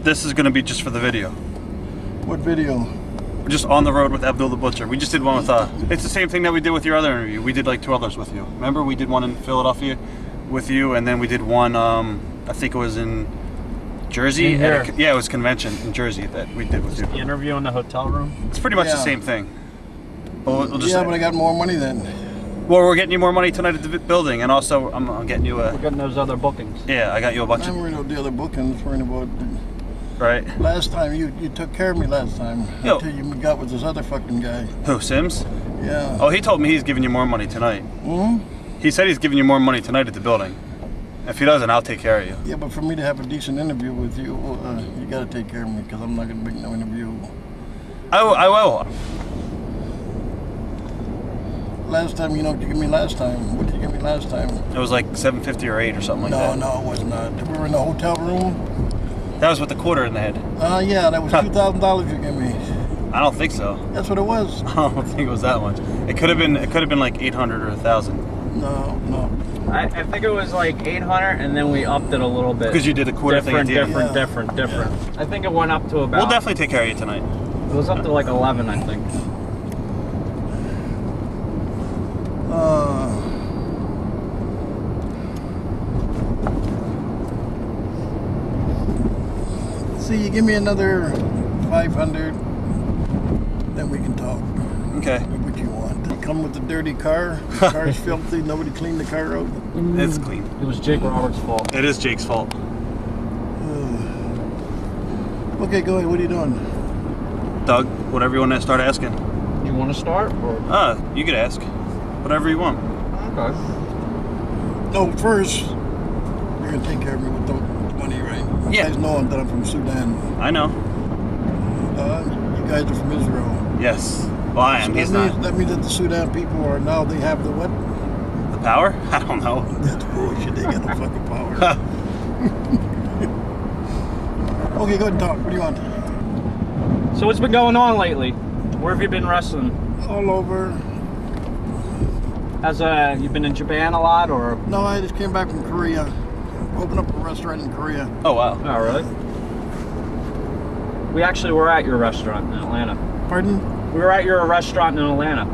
this is going to be just for the video. What video? We're just on the road with Abdullah the Butcher. We just did one with, it's the same thing that we did with your other interview. We did like 2 others with you. Remember, we did one in Philadelphia with you, and then we did one, I think it was in Jersey. Yeah, it was a convention in Jersey that we did with you. The interview in the hotel room? It's pretty much the same thing. We'll just but I got more money then. Well, we're getting you more money tonight at the building, and also I'm getting you a... We're getting those other bookings. Yeah, I got you a bunch I'm worried about the other bookings, worrying about... Right. Last time, you took care of me last time. Until you got with this other fucking guy. Who, Sims? Yeah. Oh, he told me he's giving you more money tonight. He said he's giving you more money tonight at the building. If he doesn't, I'll take care of you. Yeah, but for me to have a decent interview with you, you gotta take care of me, because I'm not gonna make no interview. I will. Last time, you know what you gave me last time? What did you give me last time? It was like $7.50 or $8 or something like that. No, it was not. We were in the hotel room. That was with the quarter in the head. Yeah, that was $2,000 you gave me. I don't think so. That's what it was. I don't think it was that much. It could have been like 800 or 1,000. No. I think it was like 800, and then we upped it a little bit. Because you did the quarter thing at the end. Different. I think it went up to about... We'll definitely take care of you tonight. It was up to like 11, I think. See, you give me another 500, then we can talk. Okay. What you want? You come with the dirty car. The car's filthy. Nobody cleaned the car out. It's clean. It was Jake Roberts' fault. It is Jake's fault. Okay, go ahead. What are you doing? Doug, whatever you want to start asking. You want to start? Or? You could ask. Whatever you want. Okay. No, first, you're going to take care of me with the money, right? Yeah. You guys know that I'm from Sudan. I know. You guys are from Israel. Yes. Well, I am. He's not. That means that the Sudan people are now, they have the what? The power? I don't know. That's bullshit. They got no fucking power. Okay, go ahead and talk. What do you want? So what's been going on lately? Where have you been wrestling? All over. You been in Japan a lot, or? No, I just came back from Korea. Opened up a restaurant in Korea. Oh, wow. Oh, really? We actually were at your restaurant in Atlanta. Pardon? We were at your restaurant in Atlanta.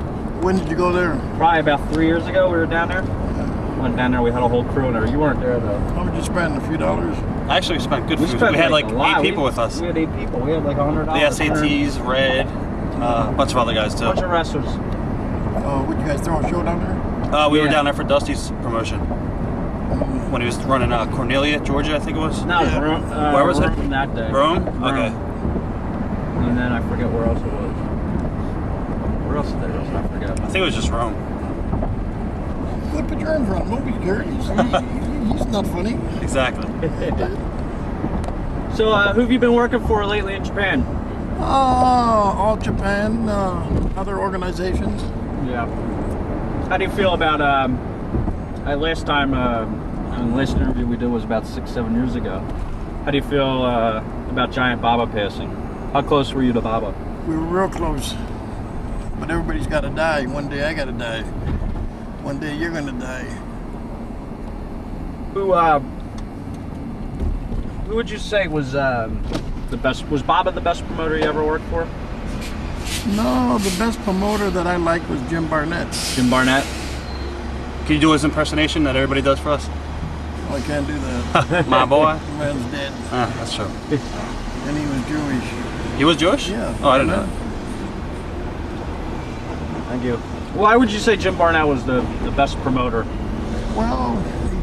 When did you go there? Probably about 3 years ago we were down there. Went down there, we had a whole crew in there. You weren't there though. How much did you spend? $a few dollars? Actually, we spent good food. We had like a lot. 8 people with us. We had 8 people. We had like $100. The SATs, Red, a bunch of other guys too. A bunch of wrestlers. Would you guys throw a show down there? We were down there for Dusty's promotion. When he was running Cornelia, Georgia, I think it was. No, yeah. Where was it? Rome that day. Rome? Okay. And then I forget where else it was. Where else there was? I forget. I think it was just Rome. What put your arms around? Nobody cares. He's not funny. Exactly. So, who have you been working for lately in Japan? All Japan, other organizations. Yeah. How do you feel about last time? The last interview we did was about 6-7 years ago. How do you feel about Giant Baba passing? How close were you to Baba? We were real close, but everybody's got to die. One day I got to die. One day you're gonna die. Who would you say was the best? Was Baba the best promoter you ever worked for? No, the best promoter that I liked was Jim Barnett. Jim Barnett. Can you do his impersonation that everybody does for us? Oh, I can't do that. My boy. The man's dead. That's true. And he was Jewish. He was Jewish? Yeah. Oh, I didn't know that. Thank you. Why would you say Jim Barnett was the best promoter? Well, he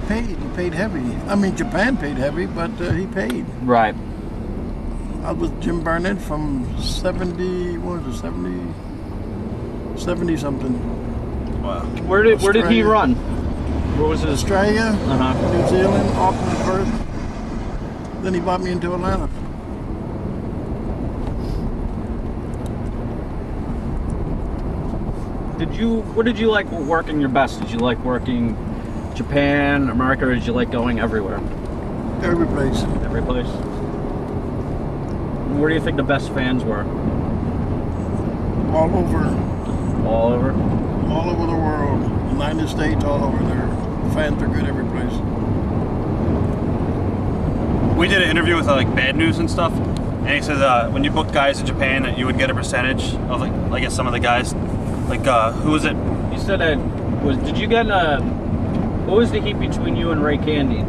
paid heavy. I mean, Japan paid heavy, but he paid. Right. I was Jim Barnett from 70 something. Wow. Where did he run? Where was his? Australia, New Zealand, Auckland first. Then he brought me into Atlanta. What did you like working your best? Did you like working Japan, America, or did you like going everywhere? Every place. Every place. Where do you think the best fans were? All over. All over? All over the world. United States, all over there. The fans are good every place. We did an interview with like Bad News and stuff, and he said when you booked guys in Japan, that you would get a percentage of like I guess some of the guys. Like who was it? You said that did you get what was the heat between you and Ray Candy?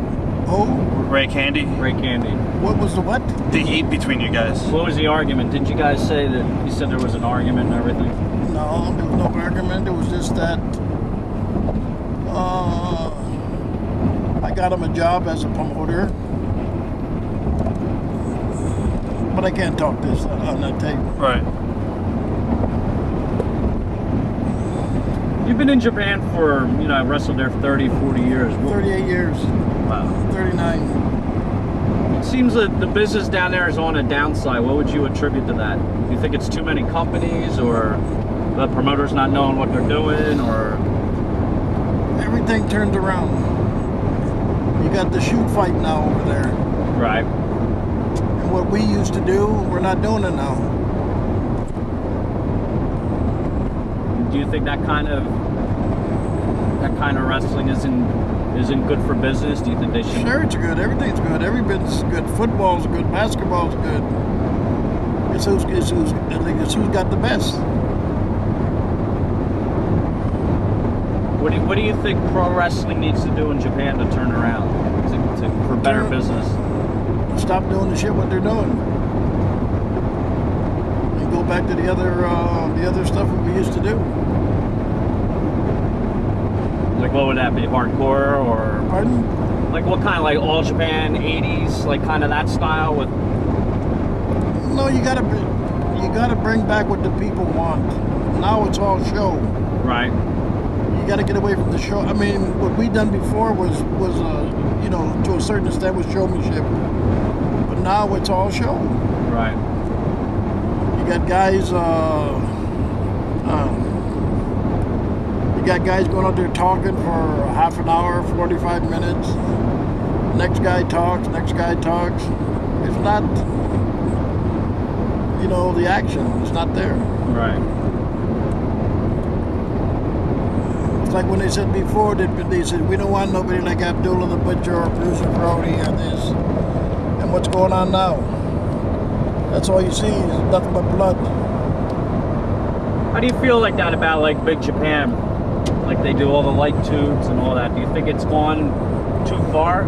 Oh, Ray Candy. Ray Candy. what was the what? The heat between you guys. What was the argument? Didn't you guys say that? You said there was an argument and everything. No, there was no argument. It was just that I got him a job as a promoter, but I can't talk this on that tape. Right. You've been in Japan for, I wrestled there for 30, 40 years. 38 years. Wow. 39. It seems that the business down there is on a downside. What would you attribute to that? Do you think it's too many companies, or the promoters not knowing what they're doing, or? Everything turned around. You got the shoot fight now over there. Right. And what we used to do, we're not doing it now. Do you think that kind of wrestling isn't good for business? Do you think they should? Sure, it's good. Everything's good. Every business is good. Football's good. Basketball's good. It's who's got the best. What do you think pro wrestling needs to do in Japan to turn around for better business? Stop doing the shit what they're doing, and go back to the other stuff that we used to do. Like what would that be? Hardcore or? Pardon? Like what kind of like All Japan 80s, like kind of that style with? No, you gotta bring back what the people want. Now it's all show. Right. You gotta get away from the show. I mean, what we done before was to a certain extent was showmanship, but now it's all show. Right. You got guys. You got guys going out there talking for half an hour, 45 minutes. Next guy talks. It's not, the action. It's not there. Right. It's like when they said before, they said, we don't want nobody like Abdullah the Butcher or Bruiser Brody or this. And what's going on now? That's all you see is nothing but blood. How do you feel like that about like Big Japan? Like they do all the light tubes and all that. Do you think it's gone too far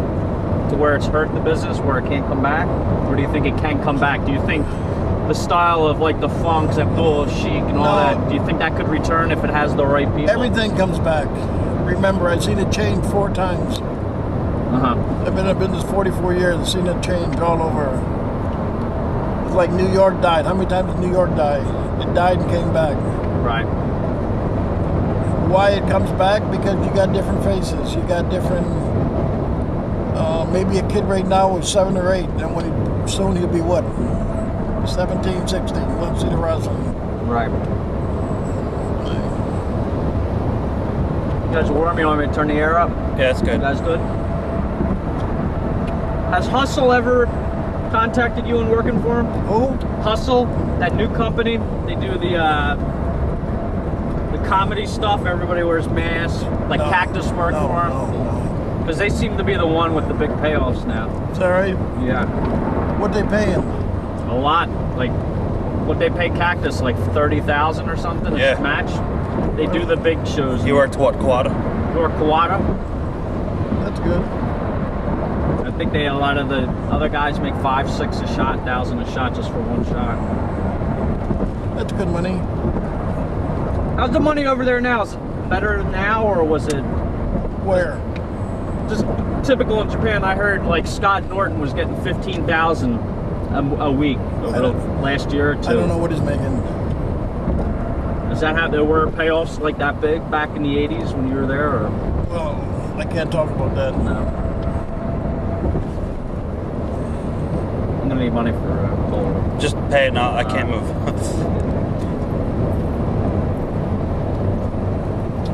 to where it's hurt the business, where it can't come back? Or do you think it can come back? Do you think the style of like the Funks, Abdullah, Sheik and all that, do you think that could return if it has the right people? Everything comes back. Remember, I've seen it change 4 times. I've been in business 44 years. I've seen it change all over. It's like New York died. How many times did New York die? It died and came back. Right. Why it comes back? Because you got different faces. You got different. Maybe a kid right now is 7 or 8, and soon he'll be what? 17, 16. Let's see the wrestling. Right. You guys are warm. You want me to turn the air up? Yeah, that's good. You guys good? Has Hustle ever contacted you and working for him? Who? Hustle, that new company. They do the comedy stuff. Everybody wears masks. Like No. Cactus work for him. No. Because they seem to be the one with the big payoffs now. Is that right? Yeah. What they pay him? A lot. Like, what they pay Cactus, like $30,000 or something Yeah. a match. They do the big shows. You worked what, Quad? Or Kawada. That's good. I think a lot of the other guys make $5, $6 a shot, $1,000 a shot just for one shot. That's good money. How's the money over there now? Is it better now, or was it Where? just typical in Japan? I heard like Scott Norton was getting $15,000 a week over the last year or two. I don't know what he's making. Is that how there were payoffs like that big back in the 80s when you were there? Or? Well, I can't talk about that. No. I'm gonna need money for gold. Just pay it now. I can't move.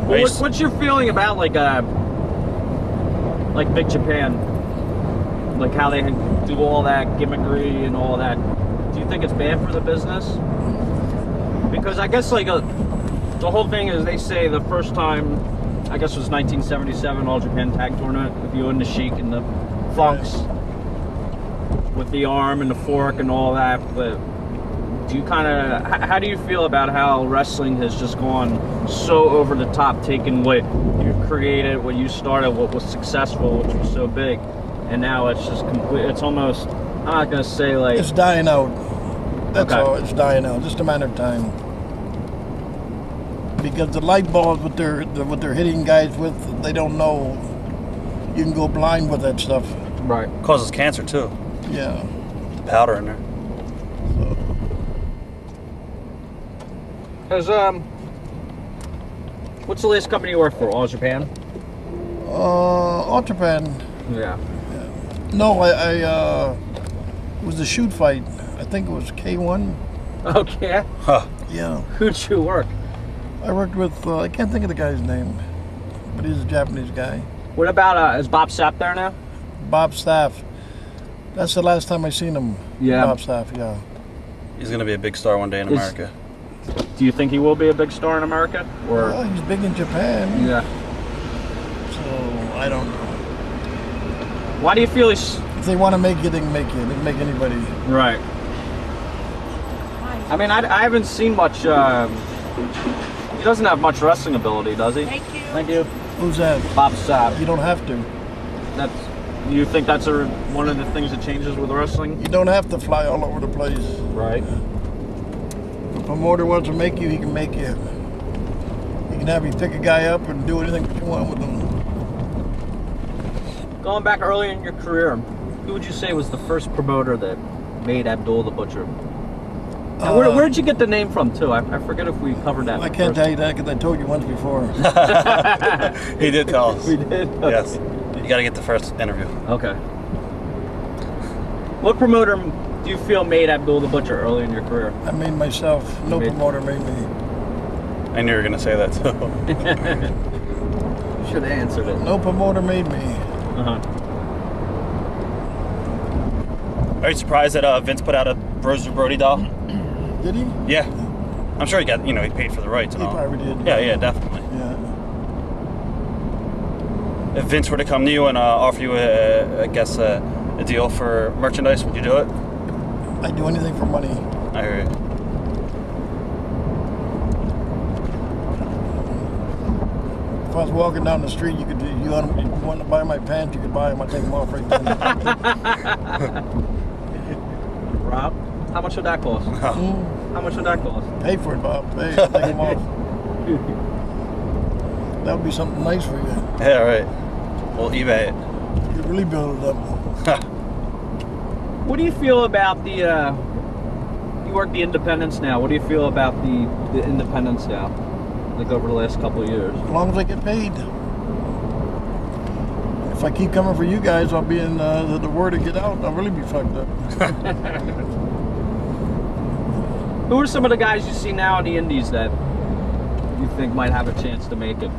Well, what's your feeling about like Big Japan? Like how they do all that gimmickry and all that. Do you think it's bad for the business? Because I guess like the whole thing is, they say the first time, I guess it was 1977 All Japan Tag Tournament with you and the Sheik and the Funks. with the arm and the fork and all that, but do you kind of, how do you feel about how wrestling has just gone so over the top, taking what you created, what you started, what was successful, which was so big, and now it's just complete, it's almost, I'm not going to say like... It's dying out. That's Okay. all. It's dying out. Just a matter of time. Because the light bulbs, what they're hitting guys with, they don't know. You can go blind with that stuff. Right. Causes cancer too. Yeah. The powder in there. Because, what's the last company you worked for? All Japan? All Japan. Yeah. No, it was a shoot fight. I think it was K1. Okay. Huh. Yeah. Who'd you work? I worked with, I can't think of the guy's name, but he's a Japanese guy. What about, is Bob Sapp there now? Bob Staff. That's the last time I seen him. Yeah. Bob Staff, yeah. He's gonna be a big star one day in America. Do you think he will be a big star in America? Or Well, he's big in Japan, yeah. so I don't know. Why do you feel he's If they want to make you, they can make you. They can make anybody. right? I mean, I haven't seen much. He doesn't have much wrestling ability, does he? Thank you. Thank you, Who's that? Bob Sapp. You don't have to. That's. You think that's one of the things that changes with wrestling? You don't have to fly all over the place. Right. If a promoter wants to make you, he can make you. He can have you pick a guy up and do anything that you want with him. Going back early in your career, who would you say was the first promoter that made Abdullah the Butcher? And where'd you get the name from, too? I forget if we covered that. I can't tell you that because I told you once before. He did tell us. We did? Yes. You gotta get the first interview. Okay. What promoter do you feel made Abdullah the Butcher early in your career? I made myself. No made- promoter made me. I knew you were gonna say that too. Should have answered it. No promoter made me. Uh-huh. Are you surprised that Vince put out a Bruiser Brody doll? Did he? Yeah. I'm sure he got, he paid for the rights and He all. probably did. Yeah, definitely. Yeah. If Vince were to come to you and offer you a deal for merchandise, would you do it? I'd do anything for money. I hear you. If I was walking down the street, you want to buy my pants, you could buy them. I'd take them off right then. Rob, how much would that cost? How much would that cost? Pay for it, Bob. Pay. Take them off. That would be something nice for you. Yeah, right. We'll eBay it. You really build it up. What do you feel about the, you work the independents now. What do you feel about the independents now? Like over the last couple of years? As long as I get paid. If I keep coming for you guys, I'll be in the word to get out. I'll really be fucked up. Who are some of the guys you see now in the indies that you think might have a chance to make it?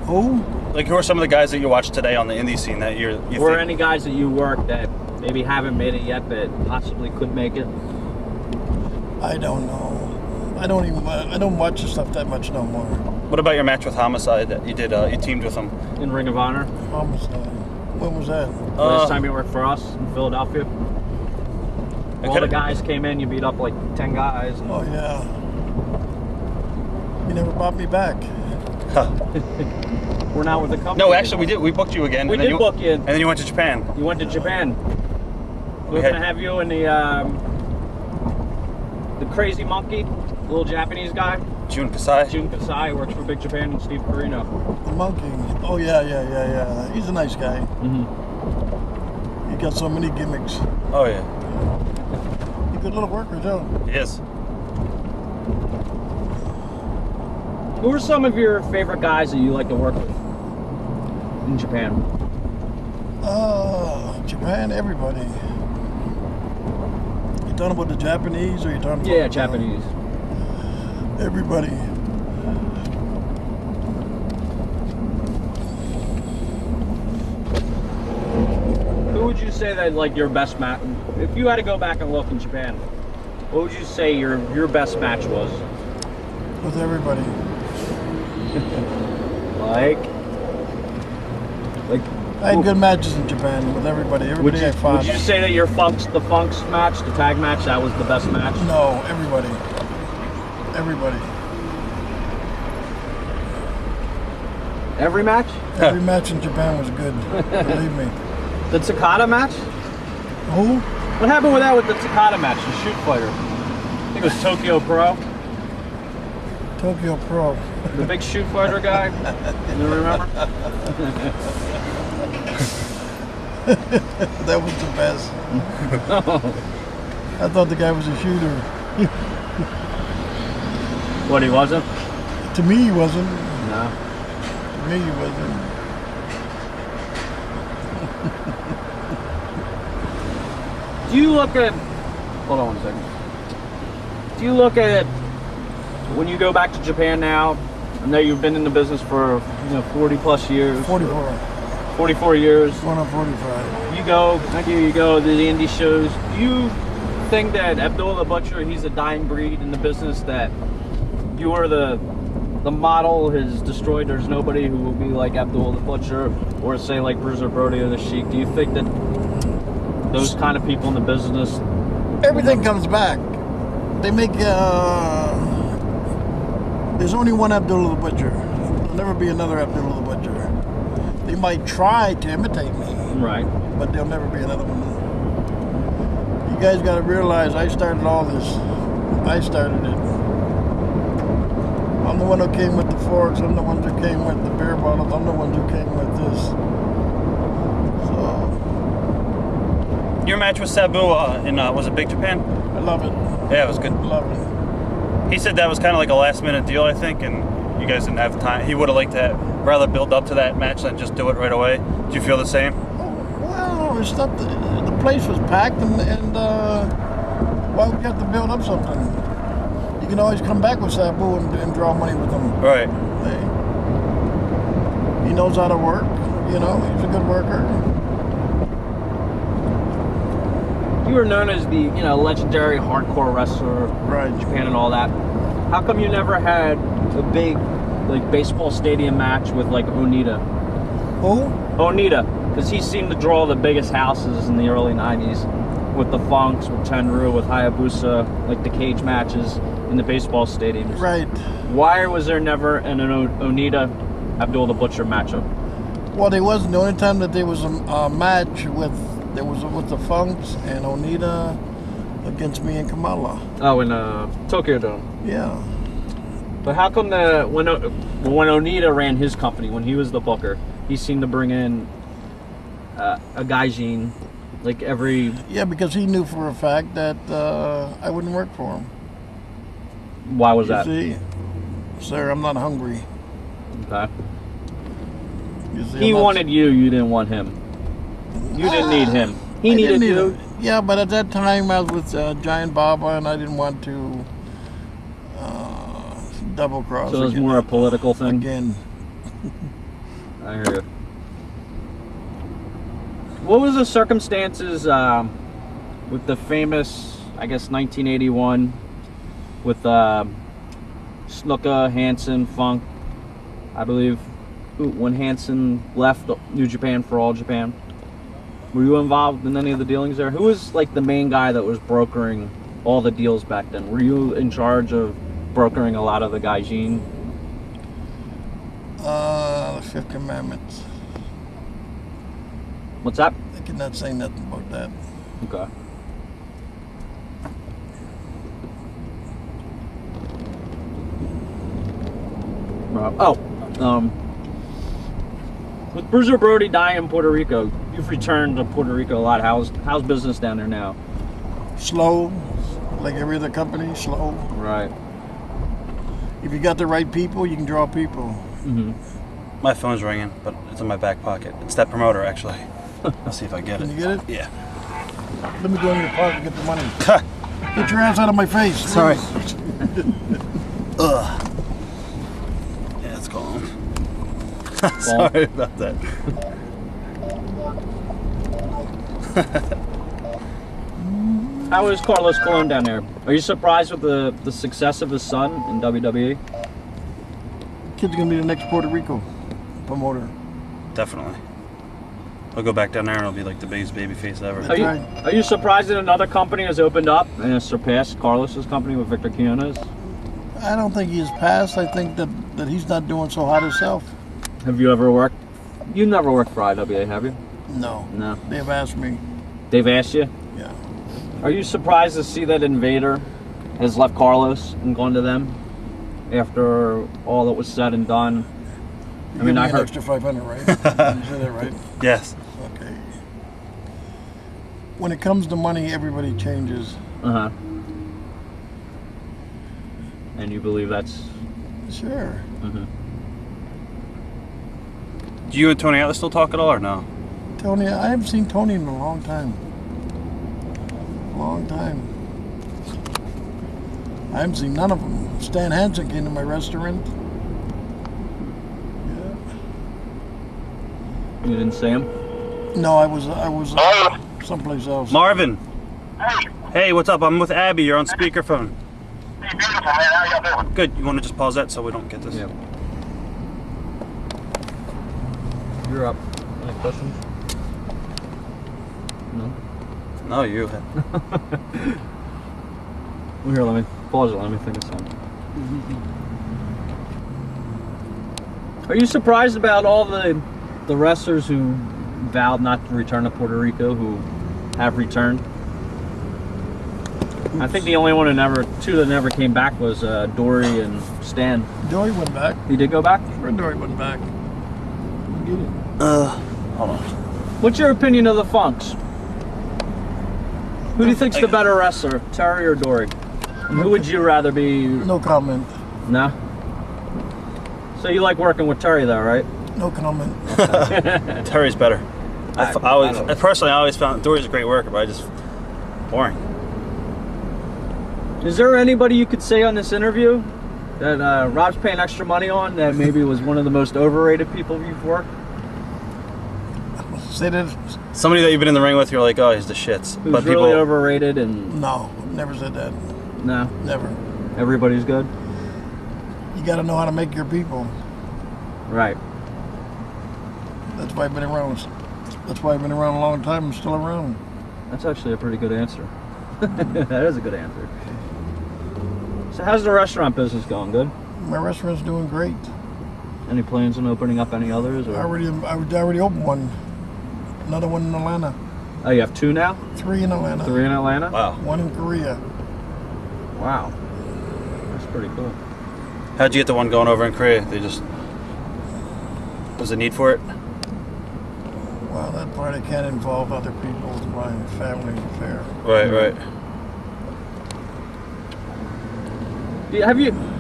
Who? Like, who are some of the guys that you watch today on the indie scene that you Or think? any guys that you work that maybe haven't made it yet but possibly could make it? I don't know. I don't watch the stuff that much no more. What about your match with Homicide that you did? You teamed with him. In Ring of Honor? Homicide. When was that? Last time you worked for us in Philadelphia? All the could've- guys came in, you beat up like 10 guys. Oh yeah. You never brought me back. We're not with the company. No, actually, we did. We booked you again. We and then did book you. And then you went to Japan. You went to Japan. We're had- gonna have you and the crazy monkey, little Japanese guy, Jun Kasai. Jun Kasai, who works for Big Japan, and Steve Carino. The monkey. Oh yeah. He's a nice guy. Mm-hmm. He got so many gimmicks. Oh yeah, He's a good little worker too. he is. Who are some of your favorite guys that you like to work with in Japan? Japan, everybody. You talking about the Japanese or you talking about Yeah, Japanese. everybody? Who would you say that like your best match? If you had to go back and look in Japan, what would you say your best match was? With everybody. Like I had good matches in Japan with everybody. Everybody I fought. Would you say that the Funk's match, the tag match, that was the best match? No, everybody. Everybody. Every match? Every match in Japan was good. Believe me. The Takada match? Who? What happened with that with the Takada match, the shoot fighter? I think it was Tokyo Pro. Tokyo Pro. The big shoot fighter guy. You remember? That was the best. I thought the guy was a shooter. What, he wasn't? To me, he wasn't. No. To me, he wasn't. Do you look at... Hold on one second. Do you look at... When you go back to Japan now, I know you've been in the business for 40 plus years. 44. 44 years. Going on 45. You go to the indie shows. Do you think that Abdullah Butcher, he's a dying breed in the business, that you are the model has destroyed? There's nobody who will be like Abdullah Butcher, or say like Bruiser Brody or the Sheik. Do you think that those kind of people in the business... Everything comes back. They make... There's only one Abdullah the Butcher. There'll never be another Abdullah the Butcher. They might try to imitate me. Right. But there'll never be another one. You guys got to realize I started all this. I started it. I'm the one who came with the forks. I'm the one who came with the beer bottles. I'm the one who came with this. So... Your match with Sabu was it Big Japan? I love it. Yeah, it was good. I love it. He said that was kind of like a last-minute deal, I think, and you guys didn't have time. He would have liked to rather build up to that match than just do it right away. Do you feel the same? Well, it's not the place was packed, and why would you have to build up something? You can always come back with Sabu and draw money with him. Right. He knows how to work. He's a good worker. You were known as the legendary hardcore wrestler, Right. in Japan and all that. How come you never had a big baseball stadium match with like Onita? Who? Onita, because he seemed to draw the biggest houses in the early 90s with the Funks, with Tenryu, with Hayabusa, like the cage matches in the baseball stadiums. Right. Why was there never an Onita Abdullah the Butcher matchup? Well, there wasn't. The only time that there was a match with the Funks and Onita against me and Kamala. Oh, in Tokyo Dome. Yeah. But how come when Onita ran his company, when he was the booker, he seemed to bring in a gaijin like every... Yeah, because he knew for a fact that I wouldn't work for him. Why was that? You see, sir, I'm not hungry. Okay. You see, He wanted you, you didn't want him. You didn't need him. He needed you. Yeah, but at that time I was with Giant Baba, and I didn't want to double cross. So it was more a political thing? Again. I hear you. What was the circumstances with the famous, I guess, 1981 with Snuka, Hansen, Funk, I believe, when Hansen left New Japan for All Japan? Were you involved in any of the dealings there? Who was like the main guy that was brokering all the deals back then? Were you in charge of brokering a lot of the gaijin? The Fifth Commandments. What's that? I cannot say nothing about that. Okay. With Bruiser Brody dying in Puerto Rico, you've returned to Puerto Rico a lot. How's business down there now? Slow, like every other company, slow. Right. If you got the right people, you can draw people. Mm-hmm. My phone's ringing, but it's in my back pocket. It's that promoter, actually. I'll see if I get it. Can you get it? Yeah. Let me go in your park and get the money. Get your ass out of my face. Sorry. Ugh. Yeah, it's gone. Sorry about that. How is Carlos Colon down there? Are you surprised with the success of his son in WWE? Kid's gonna be the next Puerto Rico promoter. Definitely. I'll go back down there and I'll be like the biggest baby face ever. Are you surprised that another company has opened up and has surpassed Carlos's company with Victor Quinones? I don't think he's passed. I think that he's not doing so hot himself. Have you ever worked? You never worked for IWA, have you? No. No. They've asked me. They've asked you? Yeah. Are you surprised to see that Invader has left Carlos and gone to them after all that was said and done? I mean, I heard extra 500, right? You said that right? Yes. Okay. When it comes to money, everybody changes. Uh-huh. And you believe that's... Sure. Mm-hmm. Do you and Tony Atlas still talk at all or no? Tony, I haven't seen Tony in a long time. Long time. I haven't seen none of them. Stan Hansen came to my restaurant. Yeah. You didn't see him? No, I was someplace else. Marvin. Hey. Hey, what's up? I'm with Abby. You're on speakerphone. Hey, beautiful, man. How y'all doing? Good. You want to just pause that so we don't get this? Yeah. You're up. Any questions? No? No, you. Well, here, let me pause it. Let me think of something. Are you surprised about all the wrestlers who vowed not to return to Puerto Rico who have returned? I think the only one two that never came back was Dory and Stan. Dory went back. He did go back? Sure, Dory went back. Hold on. What's your opinion of the Funks? Who do you think's the better wrestler, Terry or Dory? And who would you rather be? No comment. No? So you like working with Terry though, right? No comment. Terry's better. I always found Dory's a great worker, but I just boring. Is there anybody you could say on this interview that Rob's paying extra money on that maybe was one of the most overrated people you've worked? Say that. Somebody that you've been in the ring with, you're like, oh, he's the shits. Who's But really people, overrated and... No, never said that. No? Never. Everybody's good? You got to know how to make your people. Right. That's why I've been around. That's why I've been around a long time and still around. That's actually a pretty good answer. That is a good answer. So how's the restaurant business going? Good? My restaurant's doing great. Any plans on opening up any others? Or? I already opened one. Another one in Atlanta. Oh, you have two now? 3 in Atlanta. 3 in Atlanta? wow. 1 in Korea. Wow. That's pretty cool. How'd you get the one going over in Korea? Was the need for it? Well, that part I can't involve other people. It's my family affair. Right.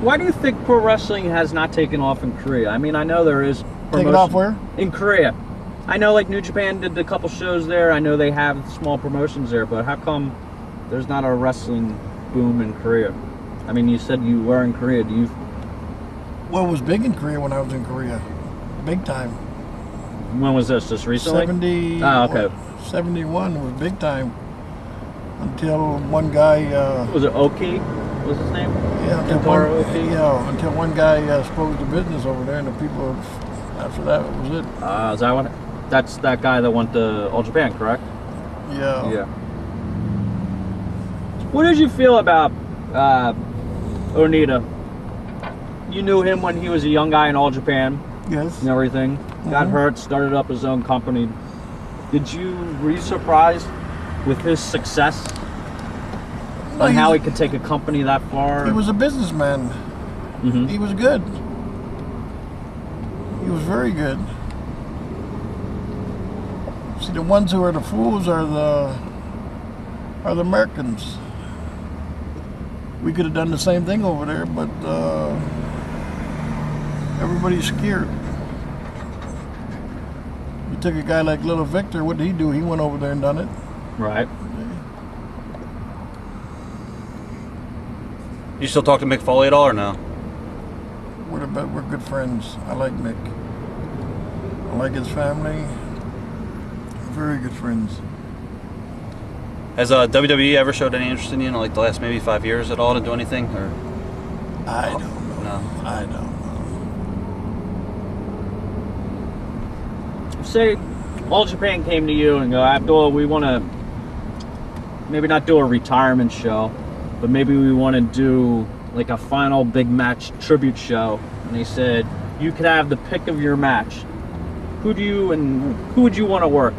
Why do you think pro wrestling has not taken off in Korea? I mean, I know there is promotion. Taken off where? In Korea. I know like New Japan did a couple shows there. I know they have small promotions there, but how come there's not a wrestling boom in Korea? I mean, you said you were in Korea. Well, it was big in Korea when I was in Korea. Big time. When was this? Just recently? 70. Oh, okay. 71 was big time. Until one guy. Was it Oki? What was his name? Yeah, until one guy exposed the business over there, and the people. After that, was it. Is that what? That's that guy that went to All Japan, correct? Yeah. Yeah. What did you feel about Onita? You knew him when he was a young guy in All Japan. Yes. And everything. Got hurt, started up his own company. Were you surprised with his success? On how he could take a company that far? He was a businessman. Mm-hmm. He was good. He was very good. See, the ones who are the fools are the Americans. We could have done the same thing over there, but everybody's scared. You took a guy like Little Victor, what did he do? He went over there and done it. Right. You still talk to Mick Foley at all or no? We're good friends. I like Mick. I like his family. Very good friends. Has WWE ever showed any interest in you in like the last maybe 5 years at all to do anything? Or I don't know. no? I don't know. Say, All Japan came to you and go, Abdullah, we want to maybe not do a retirement show, but maybe we want to do like a final big match tribute show. And they said, you could have the pick of your match. Who would you want to work?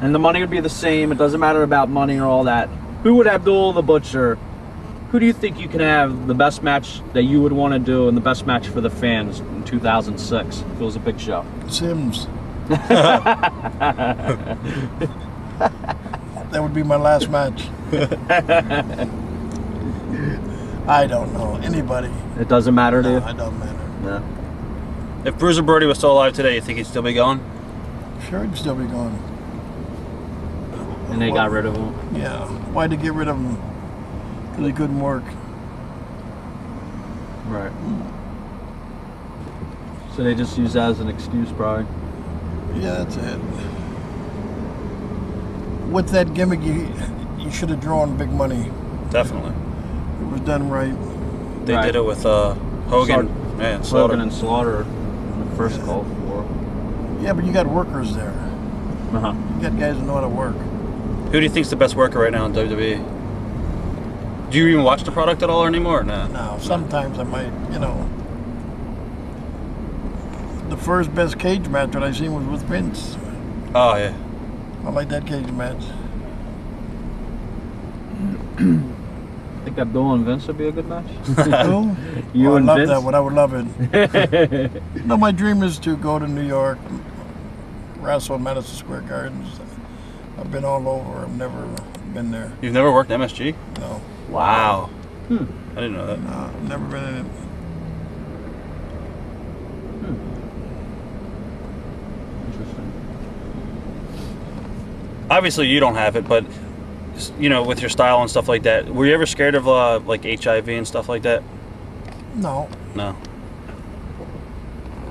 And the money would be the same. It doesn't matter about money or all that. Who would Abdullah the Butcher? Who do you think you can have the best match that you would want to do and the best match for the fans in 2006 if it was a big show? Sims. That would be my last match. I don't know. Anybody. It doesn't matter to you? No, it doesn't matter. No. If Bruiser Brody was still alive today, you think he'd still be going? Sure, he'd still be going. And they got rid of him? Yeah. Why'd they get rid of him? Because he couldn't work. Right. So they just use that as an excuse, probably. Yeah, that's it. With that gimmick, you should have drawn big money. Definitely. It was done right. They did it with Hogan. Slaughter. Hogan and Slaughter in the first Gulf War. Yeah, but you got workers there. Uh-huh. You got guys who know how to work. Who do you think's the best worker right now in WWE? Do you even watch the product at all anymore? Or nah? No, sometimes I might, you know. The first best cage match that I seen was with Vince. Oh, yeah. I like that cage match. I think Abdullah and Vince would be a good match. Who? You I and love Vince? that one. I would love it. No, my dream is to go to New York, wrestle in Madison Square Gardens. I've been all over. I've never been there. You've never worked MSG? No. Wow. I didn't know that. No, I've never been in it. Interesting. Obviously, you don't have it, but you know, with your style and stuff like that, were you ever scared of like HIV and stuff like that? No, No.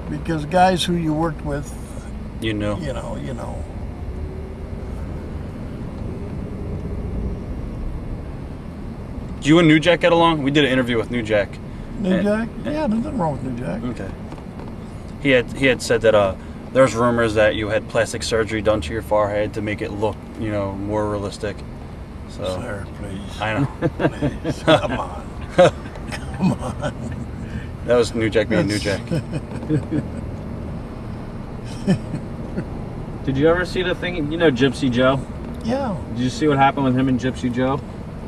because guys who you worked with, You knew. you know. Do you and New Jack get along? We did an interview with New Jack. New Jack? Yeah, there's nothing wrong with New Jack. Okay. He had said that there's rumors that you had plastic surgery done to your forehead to make it look, you know, more realistic. So Sir, please. I know. Please, come on. Come on. That was New Jack being New Jack. Did you ever see the thing, you know, Gypsy Joe? Yeah. Did you see what happened with him and Gypsy Joe?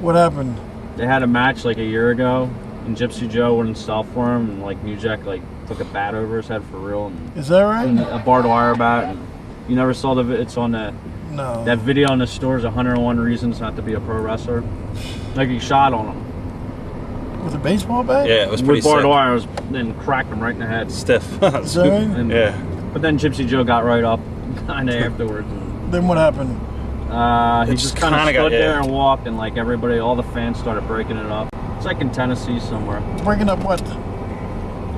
What happened? They had a match like a year ago, and Gypsy Joe wouldn't stall for him, and like New Jack like took a bat over his head for real, and Is that right? a barbed wire bat. And you never saw it's on that No. video on the stores, 101 Reasons Not to Be a Pro Wrestler. Like he shot on him With a baseball bat? Yeah, it was pretty with barbed sick. wire, then cracked him right in the head. Stiff. Is that right? And, Yeah. But then Gypsy Joe got right up kind of afterwards. And, Then what happened? he It just just kind of kinda stood got- yeah. there and walked, and like everybody, all the fans started breaking it up. It's like in Tennessee somewhere. Breaking up what?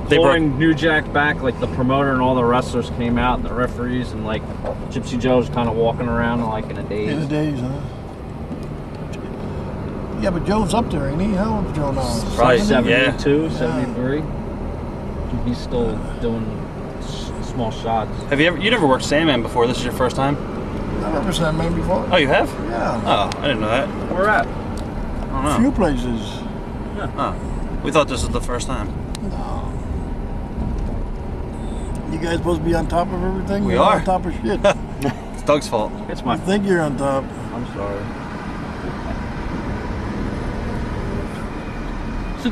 They Pulling New Jack back, like the promoter and all the wrestlers came out, and the referees, and like Gypsy Joe's kind of walking around like in a daze. In the days, huh? Yeah, but Joe's up there, ain't he? How old is Joe now? Probably 72, Yeah. 73. He's still doing small shots. Have you never worked Sandman before? This is your first time? I remember Sandman before. Oh, you have? Yeah. Oh, I didn't know that. Where at? I A don't know. few places. Oh, we thought this was the first time. No. You guys supposed to be on top of everything? We You're are. on top of shit. It's Doug's fault. It's my. I think you're on top. I'm sorry. So,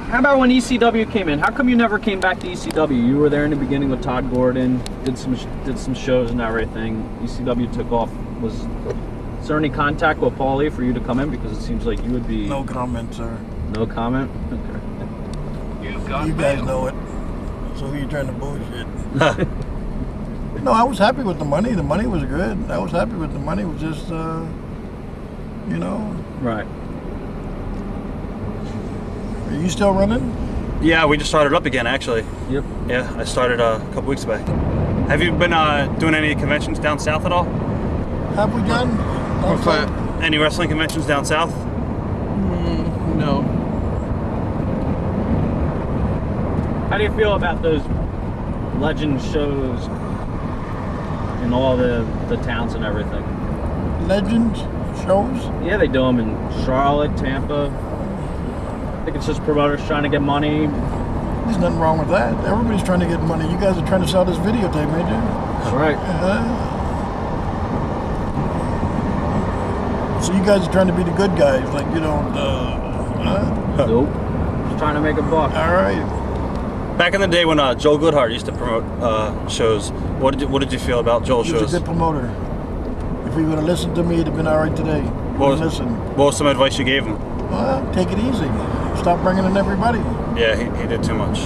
how about when ECW came in? How come you never came back to ECW? You were there in the beginning with Todd Gordon, did some shows and everything. ECW took off. Is there any contact with Paulie for you to come in? Because it seems like you would be. No comment, sir. No comment. Okay. You guys know it. So who you trying to bullshit? No, I was happy with the money. The money was good. I was happy with the money. It was just, you know. Right. Are you still running? Yeah, we just started up again, actually. Yep. Yeah, I started a couple weeks back. Have you been doing any conventions down south at all? Have we done? Okay. Any wrestling conventions down south? No. How do you feel about those legend shows in all the towns and everything. Legends shows. Yeah, they do them in Charlotte, Tampa. I think it's just promoters trying to get money. There's nothing wrong with that. Everybody's trying to get money. You guys are trying to sell this videotape, ain't you? That's right. So you guys are trying to be the good guys, like you don't. Nope. Just trying to make a buck. All right. Back in the day when Joel Goodhart used to promote shows, what did you feel about Joel's He was shows? a good promoter. If he would have listened to me, it'd have been all right today. What Listen. was some advice you gave him? Well, take it easy. Stop bringing in everybody. Yeah, he did too much.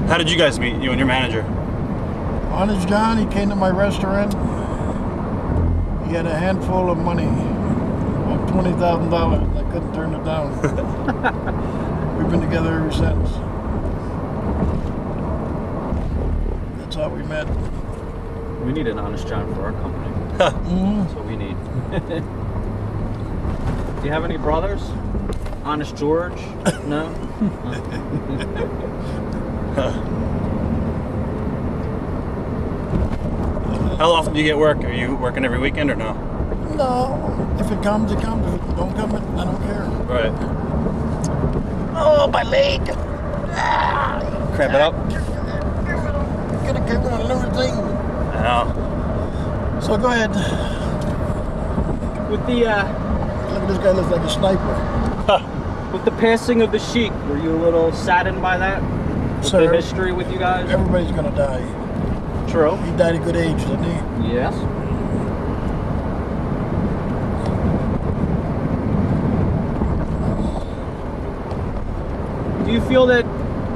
How did you guys meet, you and your manager? Honest John, he came to my restaurant. He had a handful of money, about $20,000. I couldn't turn it down. We've been together ever since. That's how we met. We need an Honest John for our company. That's what we need. Do you have any brothers? Honest George? No? How often do you get work? Are you working every weekend or no? No, if it comes, it comes. If it don't come, I don't care. Right. Oh, my leg! Cramp it up? Gonna get one of everything. No. So go ahead. With the Look at this guy, looks like a sniper. with the passing of the Sheik, were you a little saddened by that? With Sir, the history with you guys? everybody's gonna die. True. He died at a good age, didn't he? Yes. Do you feel that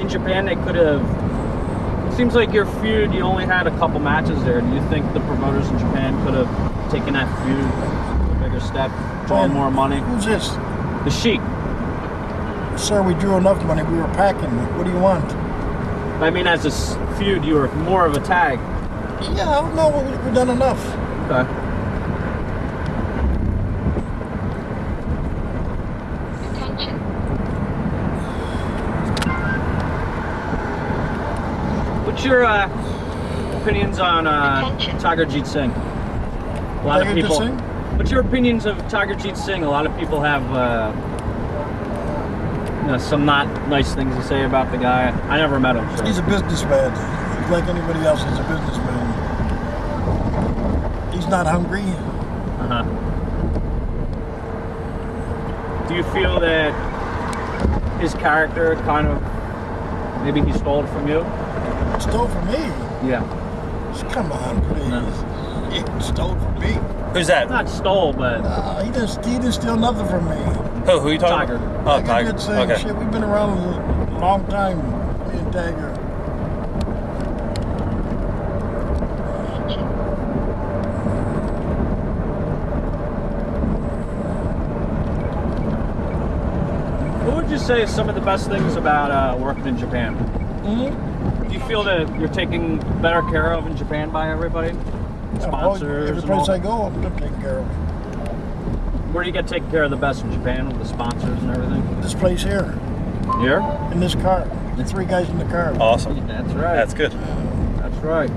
in Japan they could have... It seems like your feud, you only had a couple matches there. Do you think the promoters in Japan could have taken that feud a bigger step, drawn more money? Who's this? The Sheik. Sir, we drew enough money. We were packing. What do you want? I mean, as a feud, you were more of a tag. Yeah, no, we've done enough. Okay. Attention. What's your opinions on Tiger Jeet Singh? A lot Tiger of people. Jeet Singh? What's your opinions of Tiger Jeet Singh? A lot of people have some not nice things to say about the guy. I never met him. So. He's a businessman. He's like anybody else. He's a businessman. He's not hungry. Uh-huh. Do you feel that his character kind of maybe he stole it from you? Stole from me. Yeah. Come on, please. No. He stole from me. Who's that? Not stole, but He didn't steal nothing from me. Who are you talking Tiger. about? Oh, Like I Tiger. could say, Okay. shit, we've been around a long time, me and Tiger. what would you say is some of the best things about working in Japan? Mm-hmm. Do you feel that you're taken better care of in Japan by everybody? Sponsors? Every and place all? I go, I'm taken care of. Where do you get taken care of the best in Japan with the sponsors and everything? This place here, Here? in this car. The three guys in the car. Awesome. That's right. That's good. That's right.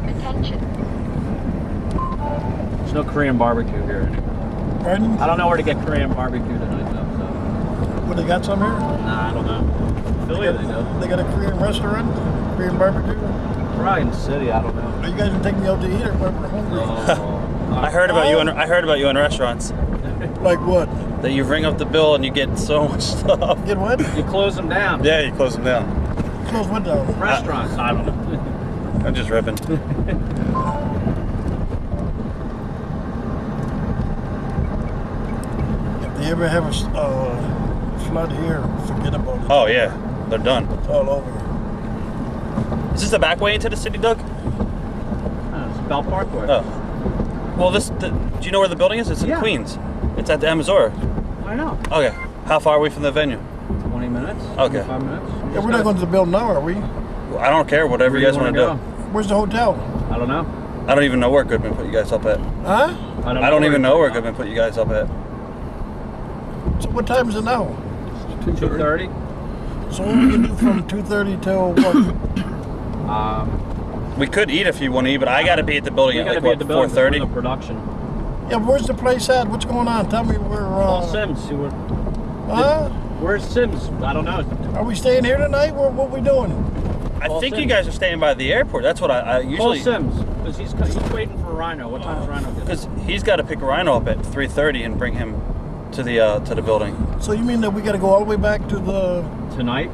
Attention. There's no Korean barbecue here anymore. Pardon? I don't know where to get Korean barbecue tonight though. So. What, they got some here? Nah, I don't know. Philly, they do. They got a Korean restaurant? Korean barbecue? Probably in the city. I don't know. Are you guys gonna take me out to eat or we're hungry? I heard about you. I heard about you in restaurants. Like what? That you ring up the bill and you get so much stuff. Get what? You close them down. Yeah, you close them down. Close what down? Restaurants. I don't know. I'm just ripping. If they ever have a flood here, forget about it. Oh yeah, they're done. It's all over. Is this the back way into the city, Doug? It's Bell Parkway. Oh. Well, do you know where the building is? It's in Yeah. Queens. It's at the Amazura. I know. Okay. How far are we from the venue? 20 minutes. Okay. 25 minutes. Yeah, we're not going to the building now, are we? I don't care. Whatever you guys want to do. Where's the hotel? I don't know. I don't even know where Goodman put you guys up at. Huh? I don't even know where Goodman put you guys up at. So what time is it now? 2:30. So what we can do from 2:30 till what? We could eat if you want to eat, but I got to be at the building at like what, 4:30. The production. Yeah, where's the place at? What's going on? Tell me where. Paul Sims. Where's Sims? I don't know. Are we staying here tonight? What we doing? I think you guys are staying by the airport. That's what I usually. Paul Sims, because he's waiting for Rhino. What time is Rhino getting? Because he's got to pick Rhino up at 3:30 and bring him to the building. So you mean that we got to go all the way back to the Tonight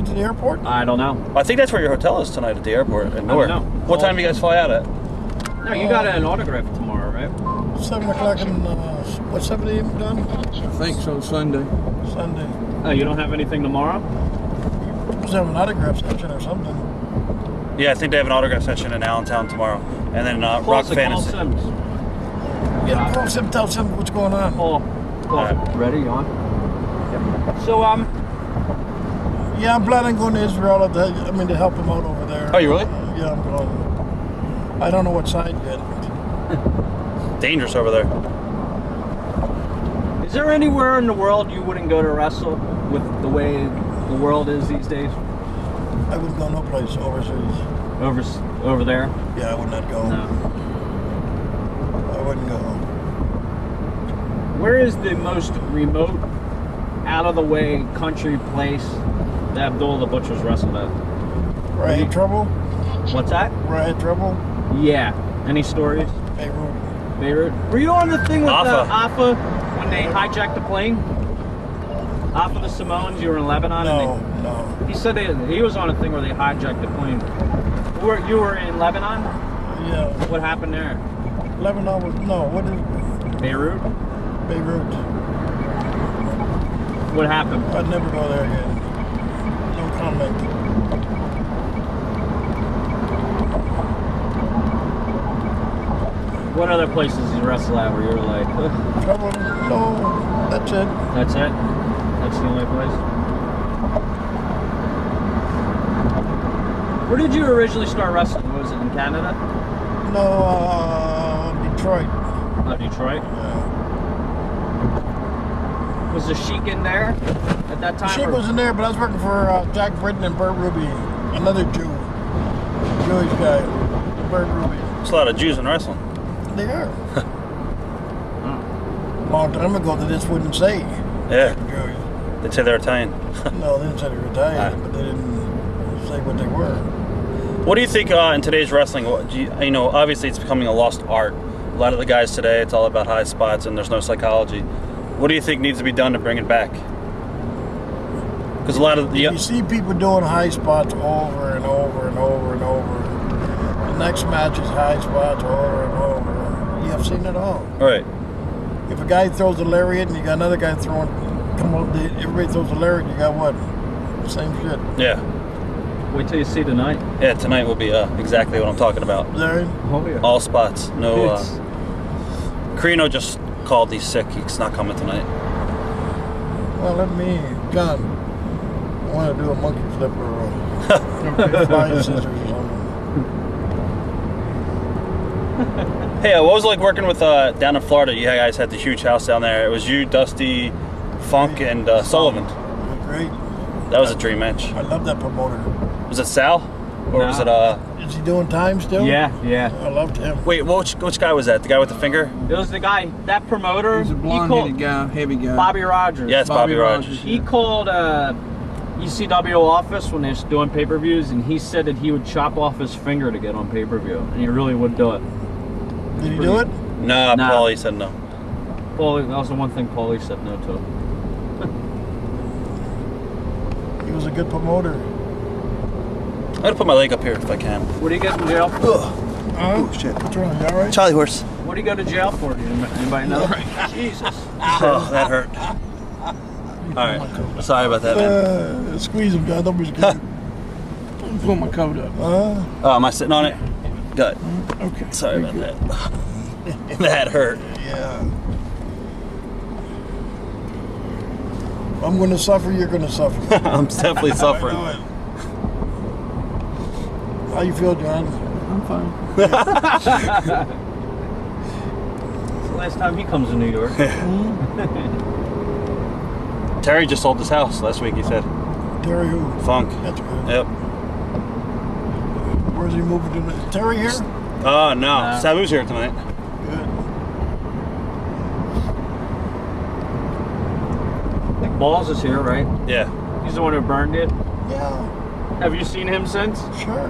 to the airport? I don't know. I think that's where your hotel is tonight at the airport at Newark. know. What time do you guys fly out at? No, you got an autograph tomorrow, right? 7 o'clock and what 7 a.m. done? I think so, Sunday. Sunday. Oh, you don't have anything tomorrow? Just have an autograph session or something. Yeah, I think they have an autograph session in Allentown tomorrow, and then Rock Fantasy. Paul Sims. Yeah, call Sim, tell Sim what's going on. Paul. Alright. Ready? You on? Yep. So Yeah, I'm planning on going to Israel to help him out over there. Oh, you really? Yeah, I'm going. I don't know what side yet. Dangerous over there. is there anywhere in the world you wouldn't go to wrestle with the way the world is these days? I wouldn't go no place overseas. Over there? Yeah, I would not go. No. I wouldn't go. Where is the most remote, out of the way country place that Abdullah the Butcher's wrestled at? Where I had trouble? What's that? Where I had trouble? Yeah. Any stories? Beirut. Beirut. Were you on the thing with Afa. Afa when they hijacked the plane? Afa the Samoans, you were in Lebanon? No, and no. he said he was on a thing where they hijacked the plane. You were in Lebanon? Yeah. What happened there? Lebanon was, no, what is Beirut? Beirut? What happened? I'd never go there again. No comment. What other places you wrestle at where you were like, "Ugh, Trouble? No, that's it. that's it? That's the only place? Where did you originally start wrestling? Was it in Canada? No, Detroit. Oh, Detroit? Yeah. Was the Sheik in there at that time? Sheik or- was in there, but I was working for Jack Britton and Bert Ruby, another Jew. Jewish guy. Bert Ruby. There's a lot of Jews in wrestling. They are. Long time ago, they just wouldn't say Yeah, Jewish. they'd say they're Italian. No, they didn't say they were Italian, but they didn't say what they were. What do you think in today's wrestling? You know, obviously it's becoming a lost art. A lot of the guys today, it's all about high spots and there's no psychology. What do you think needs to be done to bring it back? Because a lot of You see people doing high spots over and over and over and over. The next match is high spots over and over. You have seen it all. right. If a guy throws a lariat and you got another guy throwing, everybody throws a lariat, you got what? Same shit. Yeah, Wait till you see tonight. yeah. Tonight will be exactly what I'm talking about. There. Oh, yeah. All spots. No. It's- Carino just called. He's sick. He's not coming tonight. Well, John, I want to do a monkey flip or flying scissors or something. Hey, what was it like working with down in Florida? You guys had the huge house down there. It was you, Dusty, Funk, and Sullivan. Great. That was a dream match. I love that promoter. Was it Sal, or was it Is he doing time still? Yeah. I loved him. Wait, which guy was that? The guy with the finger? It was the guy, that promoter. He's a he blonde-headed called guy, heavy guy. Bobby Rogers. Yes, Bobby Rogers. He called ECW office when they was doing pay-per-views, and he said that he would chop off his finger to get on pay-per-view, and he really would do it. Did he do it? Nah, Nah. Paulie said no. Paulie, that was the one thing Paulie said no to. He was a good promoter. I'm gonna put my leg up here if I can. What do you get in jail for? Oh shit! What's wrong? You all right? Charlie horse. What do you go to jail for? Anybody know? Jesus. Oh, that hurt. All right. Sorry about that, man. Squeeze him, John. Don't be scared. Pull my coat up. Oh, am I sitting on it? Good. Okay. Sorry about that. That hurt. Yeah. I'm going to suffer. You're going to suffer. I'm definitely suffering. I know it. How you feel, John? I'm fine. It's the last time he comes to New York. Terry just sold his house last week, he said. Terry who? Funk. That's good. Yep. Where's he moving to? Terry here? Oh, no. Sabu's here tonight. Good. Balls is here, right? Yeah. He's the one who burned it. Yeah, Have you seen him since? sure.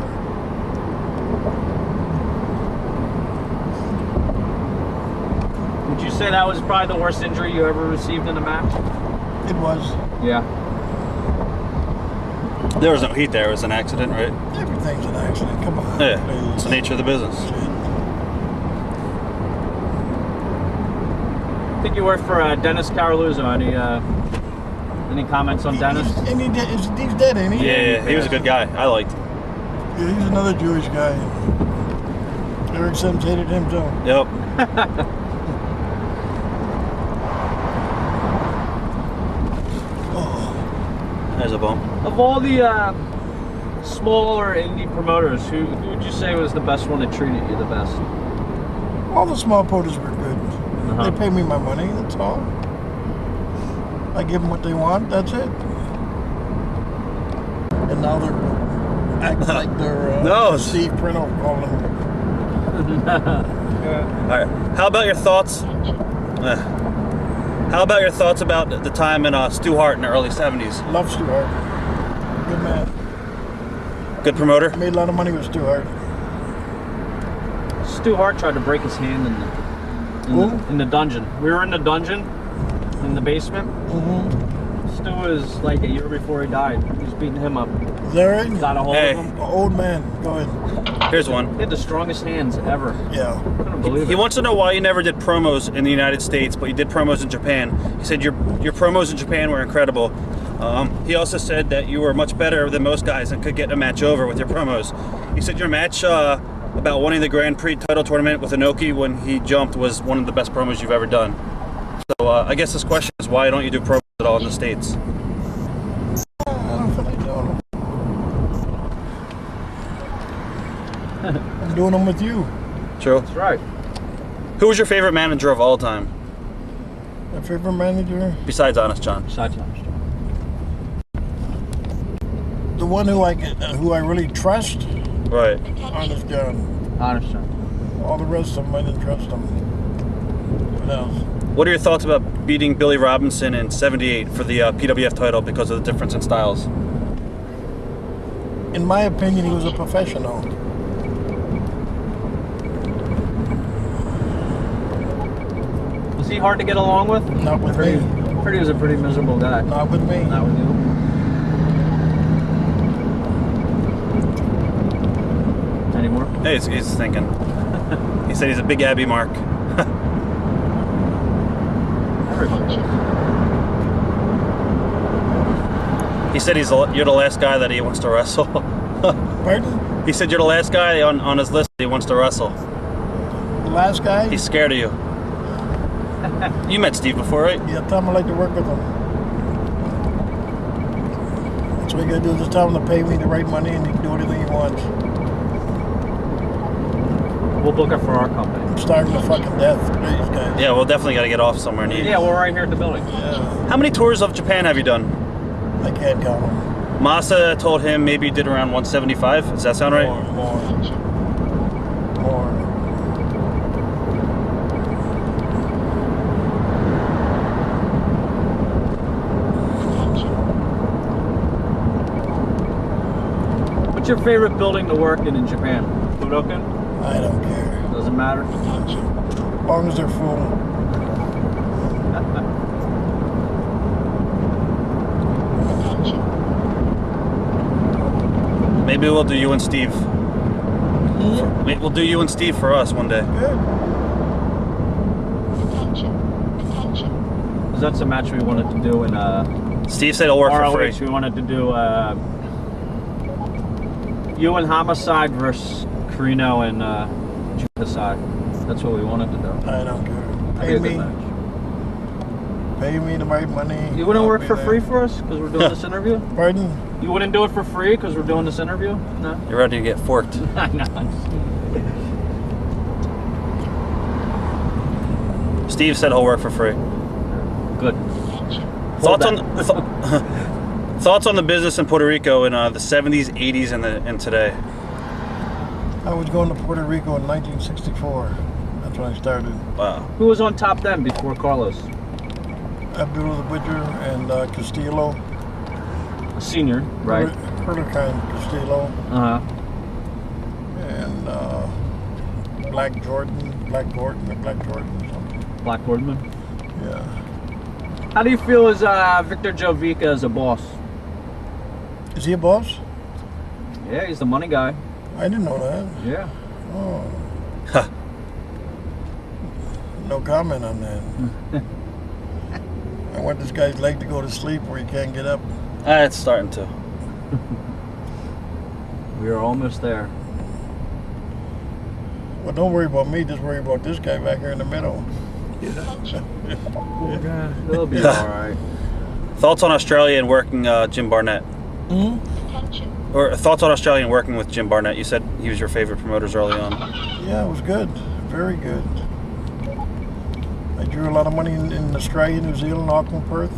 Would you say that was probably the worst injury you ever received in a match? It was. Yeah. There was no heat there. It was an accident, right? Everything's an accident. Come on. Yeah. please. It's the nature of the business. I think you worked for Dennis Caroluzzo. Any comments on Dennis? He's dead, ain't he? Yeah, he was a good guy. I liked him. Yeah, he's another Jewish guy. Eric Sims hated him too. Yep. There's a bump. Of all the smaller indie promoters, who would you say was the best one that treated you the best? All the small promoters were good. Uh-huh. They pay me my money, that's all. I give them what they want, that's it. And now they're acting like they're No. Steve Printle calling them. All right. How about your thoughts? How about your thoughts about the time in Stu Hart in the early 70s? Love Stu Hart. Good man. Good promoter? Made a lot of money with Stu Hart. Stu Hart tried to break his hand in the dungeon. We were in the dungeon, in the basement. Mm-hmm. Stu was like a year before he died. He was beating him up. Is that right? Got a hold Hey. of him. Old man. Go ahead. Here's one. He had the strongest hands ever. Yeah. Couldn't believe He it. wants to know why you never did promos in the United States, but you did promos in Japan. He said your promos in Japan were incredible. He also said that you were much better than most guys and could get a match over with your promos. He said your match about winning the Grand Prix title tournament with Inoki when he jumped was one of the best promos you've ever done. So I guess this question is, why don't you do promos at all in the States? I don't feel like doing them. I'm doing them with you. True. That's right. Who was your favorite manager of all time, My favorite manager? besides Honest John? Besides Honest John. The one who I really trust? Right. Honest John. Honest John. All the rest of them, I didn't trust them. What else? What are your thoughts about beating Billy Robinson in '78 for the PWF title because of the difference in styles? In my opinion, he was a professional. Was he hard to get along with? Not with me. Heard he was a pretty miserable guy. Not with me. Not with you. Any more? Hey, he's thinking. He said he's a big Abby mark. Everybody. He said you're the last guy that he wants to wrestle. Pardon? He said you're the last guy on his list that he wants to wrestle. The last guy? He's scared of you. You met Steve before, right? Yeah, tell him I like to work with him. That's what you gotta do, just tell him to pay me the right money and he can do anything he wants. We'll book it for our company. I'm starving to fucking death for these guys. Yeah, we'll definitely got to get off somewhere near. Yeah, we're right here at the building. Yeah, How many tours of Japan have you done? I can't count them. Masa told him maybe you did around 175. Does that sound right? More. What's your favorite building to work in Japan? Budokan? I don't care. Doesn't matter. As long as they're full. Maybe we'll do you and Steve. We'll do you and Steve for us one day. Good. Because that's a match we wanted to do in Steve said he'll work for ROH. free. We wanted to do you and Homicide versus Carino and Juicide. That's what we wanted to do. I don't care. That'd be Pay a good me. match. Pay me the right money. You wouldn't I'll work be for there. free for us because we're doing this interview? Pardon? You wouldn't do it for free because we're doing this interview? No? You're ready to get forked. I know. Steve said he'll work for free. Good. Thoughts Hold on thoughts on the business in Puerto Rico in the 70s, 80s, and today? I was going to Puerto Rico in 1964. That's when I started. Wow. Who was on top then before Carlos? Abdullah the Butcher and Castillo. A senior, right? Hurricane Castillo. Uh-huh. And Black Jordan or something. Black Gordon. Yeah. How do you feel as Victor Jovica as a boss? Is he a boss? Yeah, he's the money guy. I didn't know that. Yeah. Oh. No comment on that. I want this guy's leg to go to sleep where he can't get up. It's starting to. We are almost there. Well, don't worry about me. Just worry about this guy back here in the middle. He'll be all right. Thoughts on Australia and working Jim Barnett? Attention. Or thoughts on Australia and working with Jim Barnett? You said he was your favorite promoters early on. Yeah, it was good. Very good. I drew a lot of money in Australia, New Zealand, Auckland, Perth.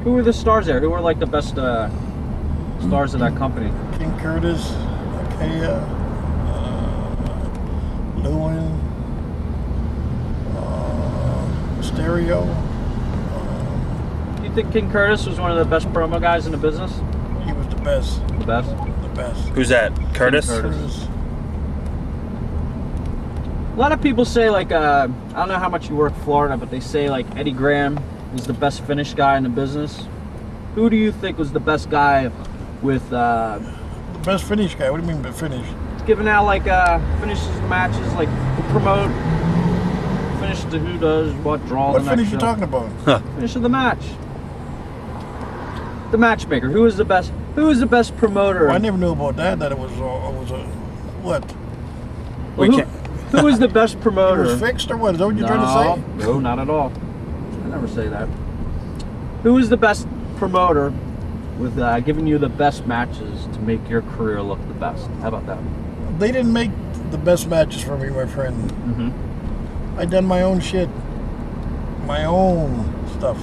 Who were the stars there? Who were like the best stars of that company? King Curtis, Akea, Lewin, Stereo. Do you think King Curtis was one of the best promo guys in the business? He was the best. The best? The best. Who's that? Curtis? Curtis. A lot of people say, like, I don't know how much you work Florida, but they say, like, Eddie Graham was the best finish guy in the business. Who do you think was the best guy with, The best finish guy. What do you mean by finish? giving out, like, finishes the matches, like, who promote, finish to who does what, draw What the finish next you show. talking about? Finish of the match. The matchmaker. Who was the best? Who was the best promoter? Well, I never knew about that. That it was a what? Well, We can't. who was the best It promoter? was fixed or what? Is that what you're trying to say? No, not at all. I never say that. Who is the best promoter with giving you the best matches to make your career look the best? How about that? They didn't make the best matches for me, my friend. Mm-hmm. I done my own shit, my own stuff,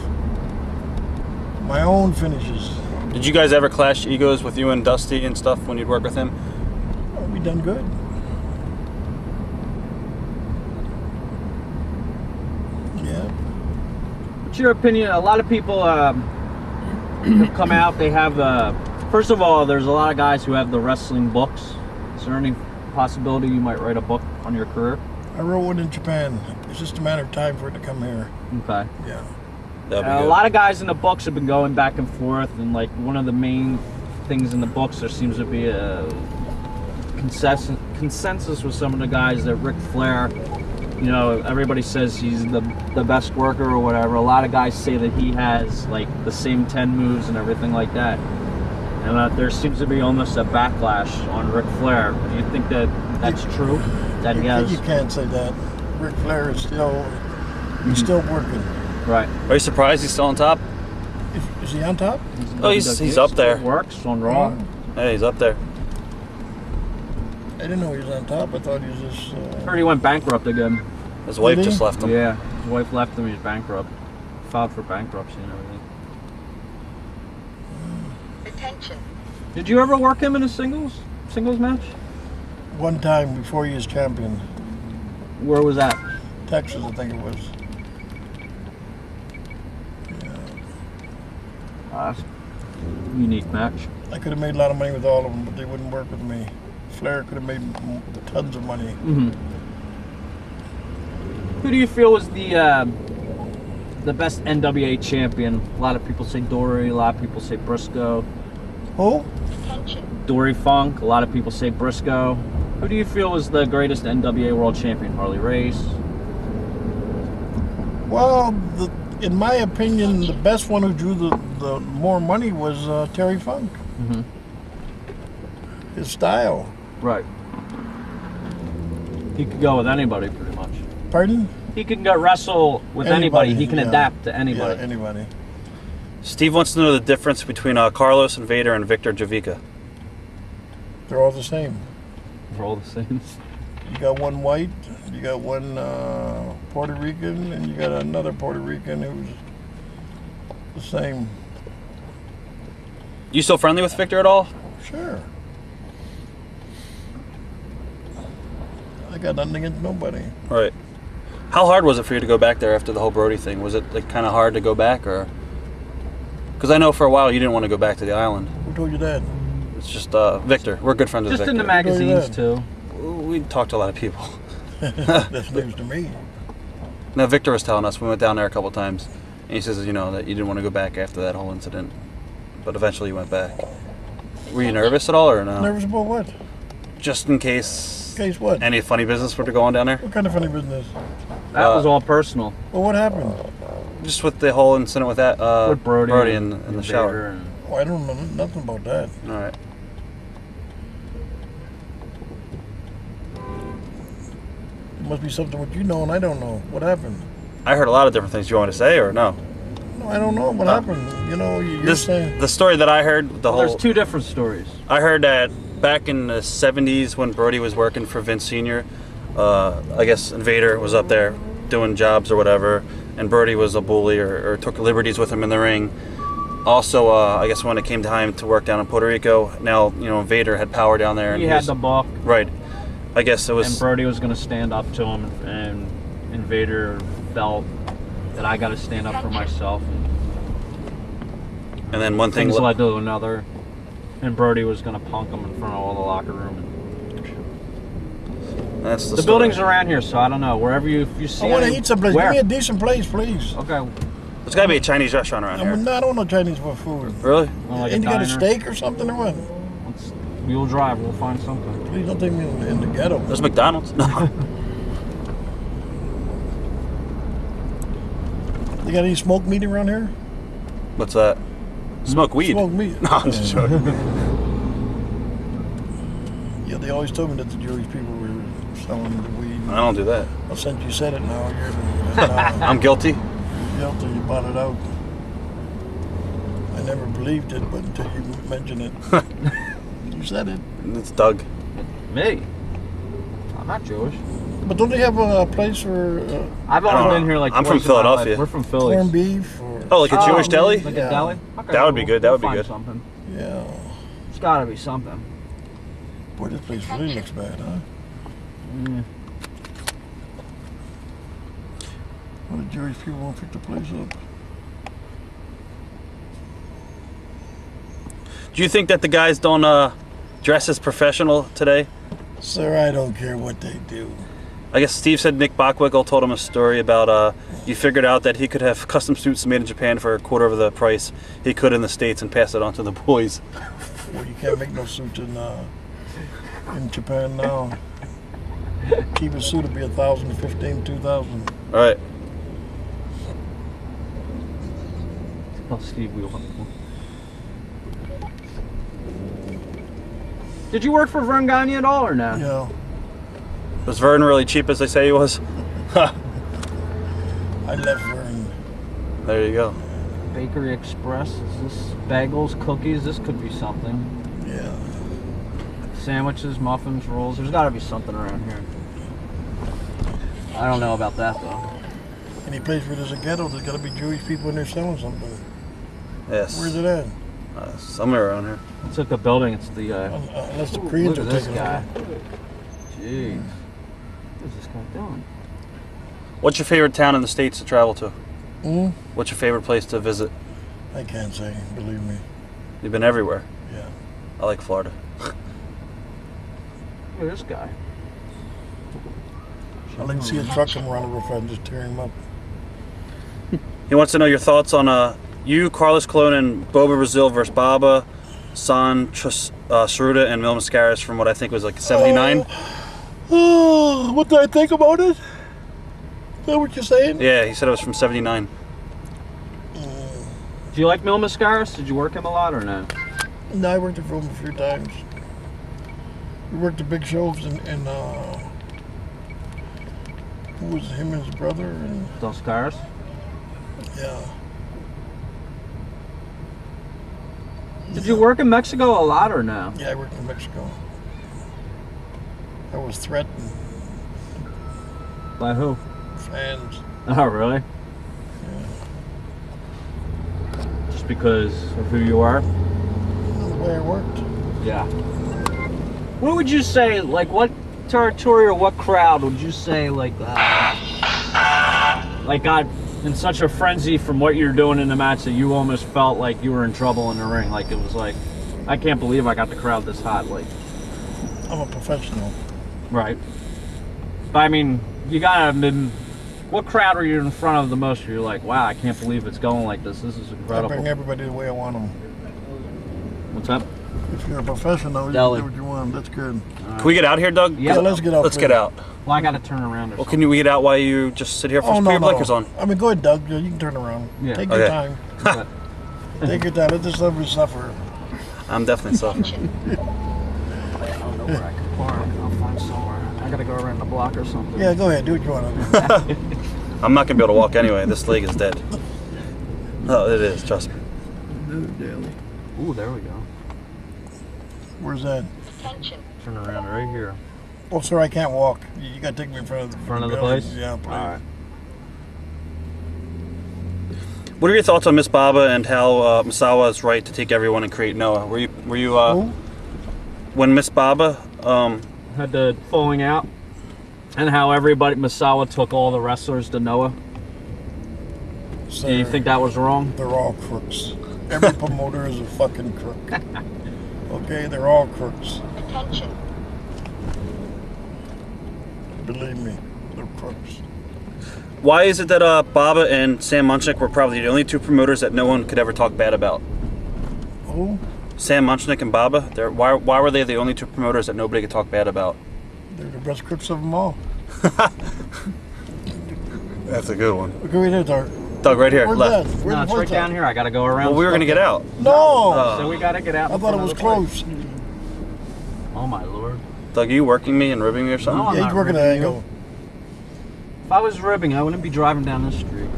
my own finishes. Did you guys ever clash egos with you and Dusty and stuff when you'd work with him? We done good. Yeah. What's your opinion? A lot of people have come out. They have, first of all, there's a lot of guys who have the wrestling books. Is there any possibility you might write a book on your career? I wrote one in Japan. It's just a matter of time for it to come here. Okay. Yeah. That'd be A good. lot of guys in the books have been going back and forth, and like one of the main things in the books, there seems to be a consensus with some of the guys that Ric Flair, you know, everybody says he's the best worker or whatever. A lot of guys say that he has like the same 10 moves and everything like that. And there seems to be almost a backlash on Ric Flair. Do you think that that's true? That he has? You can't say that. Ric Flair is still, he's still working. Right. Are you surprised he's still on top? Is he on top? Oh, he's up there. Works on Raw. Hey, he's up there. I didn't know he was on top. I thought he was just. Heard he went bankrupt again. His wife Did he? just left him. Yeah, his wife left him. He's bankrupt. Filed for bankruptcy and everything. Attention. Did you ever work him in a singles match? One time before he was champion. Where was that? Texas, I think it was. Unique match. I could have made a lot of money with all of them, but they wouldn't work with me. Flair could have made tons of money. Mm-hmm. Who do you feel was the best NWA champion? A lot of people say Dory. A lot of people say Briscoe. Who? Attention. Dory Funk. A lot of people say Briscoe. Who do you feel was the greatest NWA World Champion? Harley Race. Well, in my opinion, the best one who drew the more money was Terry Funk. Mm-hmm. His style. Right. He could go with anybody, pretty much. Pardon? He can go wrestle with anybody. He can yeah. adapt to anybody. Yeah, anybody. Steve wants to know the difference between Carlos and Vader and Victor Jovica. They're all the same. We're all the same. You got one white, you got one Puerto Rican, and you got another Puerto Rican who's the same. You still friendly with Victor at all? Sure. got nothing against nobody. Right. How hard was it for you to go back there after the whole Brody thing? Was it like kind of hard to go back, or? Because I know for a while you didn't want to go back to the island. Who told you that? It's just Victor. We're good friends with Just Victor. in the magazines that? too. We talked to a lot of people. That's news to me. Now Victor was telling us, we went down there a couple times, and he says, you know, that you didn't want to go back after that whole incident, but eventually you went back. Were you nervous at all, or no? Nervous about what? Just in case. Case what? Any funny business were to go on down there? What kind of funny business? That was all personal. Well, what happened? Just with the whole incident with that With Brody in the Vader shower. and- Oh, I don't know nothing about that. All right. It must be something what you know and I don't know. What happened? I heard a lot of different things. You want me to say or no? No, I don't know what happened. You know, you're saying. The story that I heard, Well, there's two different stories. I heard that back in the 70s when Brody was working for Vince Sr., I guess Vader was up there doing jobs or whatever, and Brody was a bully or took liberties with him in the ring. Also, I guess when it came time to work down in Puerto Rico, now, you know, Vader had power down there. And He had the book. Right. I guess it was... And Brody was going to stand up to him, and Vader felt that I got to stand up for myself. And then one thing... Things led to another, and Brody was going to punk him in front of all the locker room. That's the The story. building's around here, so I don't know. Wherever you see I want to any- eat someplace. Where? Give me a decent place, please. Okay. There's got to be a Chinese restaurant around here. I don't want no Chinese for food. Really? Like Ain't you got a diner. steak or something or what? We'll drive. We'll find something. Please don't take me in the ghetto. There's McDonald's. No. You got any smoked meat around here? What's that? Smoke weed. Smoked meat. No, I'm just joking. Yeah, they always told me that the Jewish people were selling the weed. I don't do that. Well, since you said it now, you're I'm guilty. guilty. You bought it out. I never believed it, but until you mentioned it, you said it. It's Doug. Me? I'm not Jewish. But don't they have a place for I've I don't only know. been here like I'm twice from in my life. Philadelphia. We're from Philly. corned beef? Or, Oh, like a Jewish deli? Like Yeah. a deli? Okay, That would be good. That would be find good. Something. yeah. It's got to be something. Boy, this place really looks bad, huh? Mm. Well, the Jewish people won't pick the place up. Do you think that the guys don't dress as professional today? Sir, I don't care what they do. I guess Steve said Nick Bockwinkel told him a story about you figured out that he could have custom suits made in Japan for a quarter of the price he could in the States and pass it on to the boys. Well, you can't make no suits in Japan now. Cheapest suit would be $1,000, $1,500, $2,000. All right. Oh, Steve Wheel. Did you work for Vern Gagne at all or no? Yeah. Was Vern really cheap as they say he was? I left Vern. There you go. Bakery Express. Is this bagels, cookies? This could be something. Yeah. Sandwiches, muffins, rolls. There's got to be something around here. I don't know about that though. Any place where there's a ghetto, there's got to be Jewish people in there selling something. Yes. Where's it at? Somewhere around here. It's like a building. It's the. Unless the Koreans Look are at this taking guy. over. Jeez. What's this guy doing? What's your favorite town in the States to travel to? Mm? What's your favorite place to visit? I can't say, believe me. You've been everywhere. Yeah. I like Florida. Look at this guy. I like to see a truck come around the roof and just tear him up. He wants to know your thoughts on you, Carlos Colon, and Boba Brazil versus Baba, San Saruda, and Mil Mascaras from what I think was like 79. Oh, what did I think about it? Is that what you're saying? Yeah, he said it was from 79. Do you like Mil Mascaras? Did you work him a lot or no? No, I worked for him a few times. We worked the big shows and who was him and his brother and Dos Caras? yeah. Did you work in Mexico a lot or no? Yeah, I worked in Mexico. I was threatened. By who? Fans. Oh, really? Just because of who you are? The way I worked. Yeah. What would you say, like, what territory or what crowd would you say got in such a frenzy from what you're doing in the match that you almost felt like you were in trouble in the ring? Like it was like, I can't believe I got the crowd this hot. Like, I'm a professional. right. But I mean, you gotta been. What crowd are you in front of the most? You're like, wow, I can't believe it's going like this. This is I incredible. bring everybody the way I want them. What's up? If you're a professional, you Deli. do what you want. That's good. Can we get out here, Doug? Yeah. Yeah, let's get out. Let's please. get out. Well, I gotta turn around or Well, something. can we get out while you just sit here for Oh, put no, your no. blinkers on? I mean, go ahead, Doug. You can turn around. Yeah. Take your Okay. time. But- Take your time. Let this love suffer. I'm definitely suffering. Attention. I don't know where I can park. I'll find somewhere. I gotta go around the block or something. Yeah, go ahead. Do what you want to do. I'm not gonna be able to walk anyway. This leg is dead. Oh, it is. Trust me. Ooh, there we go. Where's that? Attention. Turn around right here. Well, sir, I can't walk. You got to take me in front of the Front of the building. place? Yeah, please. All right. What are your thoughts on Miss Baba and how Misawa's right to take everyone and create Noah? Were you Who? when Miss Baba Had the falling out, and how everybody Misawa took all the wrestlers to Noah. Sir, Do you think that was wrong? they're all crooks? Every promoter is a fucking crook. Okay, they're all crooks. Attention. Believe me, they're crooks. why is it that Baba and Sam Munchnick were probably the only two promoters that no one could ever talk bad about? Who? Sam Munchnick and Baba. Why were they the only two promoters that nobody could talk bad about? They're the best crooks of them all. That's a good one. Look right here, Doug. Doug, right here, Where's left. that? Where's No, the it's right place down at? here. I gotta go around. Well, we were gonna get out. No! So we gotta get out. I in thought it front was of the place. close. Oh my lord! Doug, are you working me and ribbing me or something? No, I'm Yeah, not he's working at ribbing you. angle. If I was ribbing, I wouldn't be driving down this street.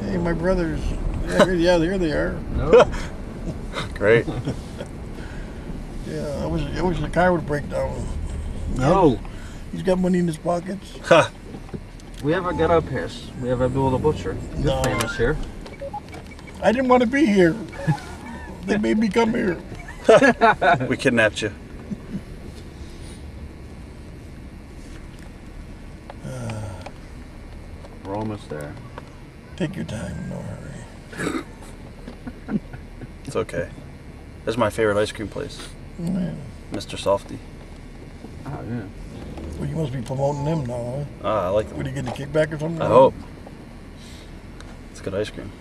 Hey, my brothers. Yeah, here they are. No. Great. Yeah, I wish the car would break down. No. He's got money in his pockets. Ha. We have a ghetto pass. We have Abdullah the Butcher. He's No. famous here. I didn't want to be here. They made me come here. We kidnapped you. We're almost there. Take your time, no hurry. It's okay. This is my favorite ice cream place, Man. Mr. Softy. Oh yeah. Well, you must be promoting them now, huh? I like Would them. you get a kickback or something? I hope. It's good ice cream.